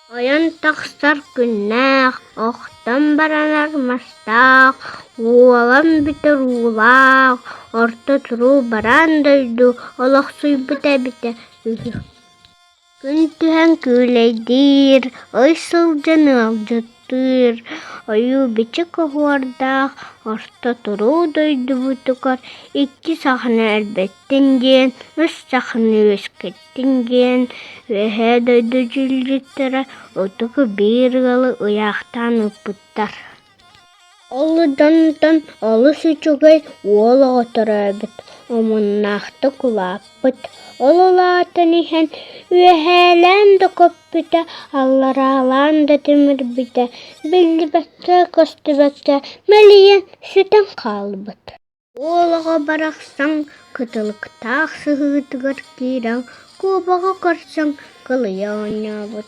Оян тахсар күннәк, охтан баранар мастак, уолан битер улак, орто туру баран дойду, олохсуй бите. Күн түһэн күлейдир, ой сылдьаны алжыттыр, ойу бичи коһуордаах, орто туруу дойду бутукар, икки сахана элбэттин диэн, үс сахана үөскэттин диэн, үөһэ дойду дьүлдьүттара, отугу бииргалы ыяахтаан ыппыттар. Оллудонтон олус үчүгэй уол оҕоторообут, омуннаахта кулааппыт. Ололаатын иһэн үөһээлээн да көппүтэ, аллараалаан да тимирбитэ, биллибэккэ, көстүбэккэ мэлийэн сүтэн хаалбыт. Уолаҕа барахсаҥ, кытылыктаах сыһыытыгар киирэҥ, куобаҕа көрсөҥ, кылыйа оонньообут.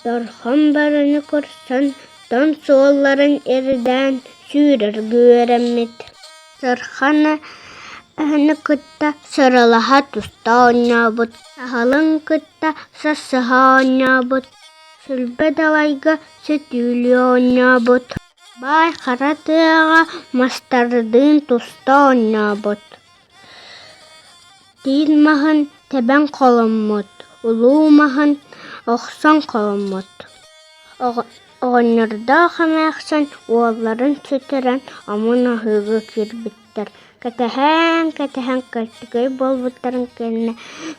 Торхон бараны көрсөн, тон суолларын эрдээн сүүрэр үөрэммит. Сырхана кытта сырылаһа туста оонньообут, саһылын кытта сассыһа оонньообут, сүлбэ далайга сөтүүлүө оонньообут. Баай хара тыаҕа мастардыын туста оонньообут. Тиин маһын тэбэн холоммут, улуу маһын охсон холоммут. Оҕонньордоох эмээхсэн уолларын сүтэрэн омун аһыыга киирбиттэр. Кэтэһэн кырдьыгай буолбуттарын кэннэ,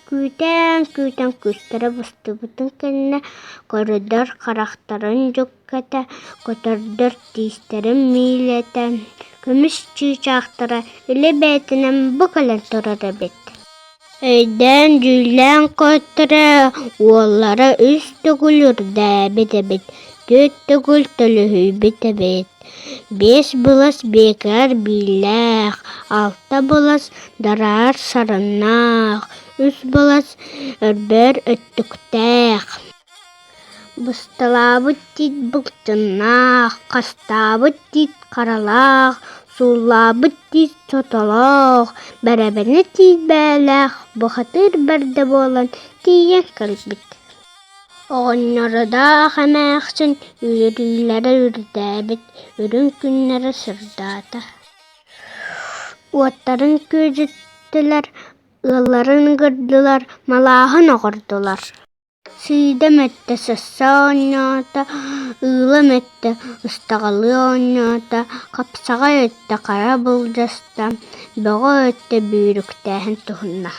күүтэн күстэрэ бустубутун кэннэ, көрүдөр харахтарын дьукката, көтөрдөр тиистэрин миилэтэн, көмүс чыычаахтара илэ бээтинэн бу кэлэн турар эбит. Өйдөн дьүүлээн көттөрө уоллара үс түгүл үрдээбит эбит, түт түгүл төлөһүйбүт эбит. 5 булас биэкэр бииллээх, 6 булас дараар сарыннаах, 3 булас өрбөр өттүктээх. Бысталаабыт тиит былтыннаах, хастаабыт тиит харалаах, суулаабыт тиит сотолоох, бэрэбэни тиит бээлээх, бухатыыр бэрдэ буолан тиийэн кэлбит. Оҕонньородаах эмээхсин үөрүүлэрэ үрдээбит, үрүн күннэрэ сырдаата. Уоттарын күүжүттүлэр, ыалларын гырдылар, малааһын оҕордулар. Сыыда мэттэ сыssa оонньоота, ыыла мэттэ ыстаҕалыы оонньоота, хапсаҕа өттэ хара былдьаста, бөҕө өттэ бүүрүктээһин туһунна.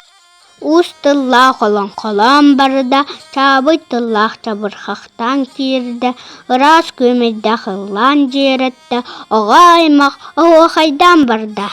Уус тыллаах олоҥхолоон барыда, чаабый тыллаах чабырхахтаан киирдэ, ыраас күөмэйдээх ыллаан дьиэрэтэ, оҕо аймах оһуохайдаан барда.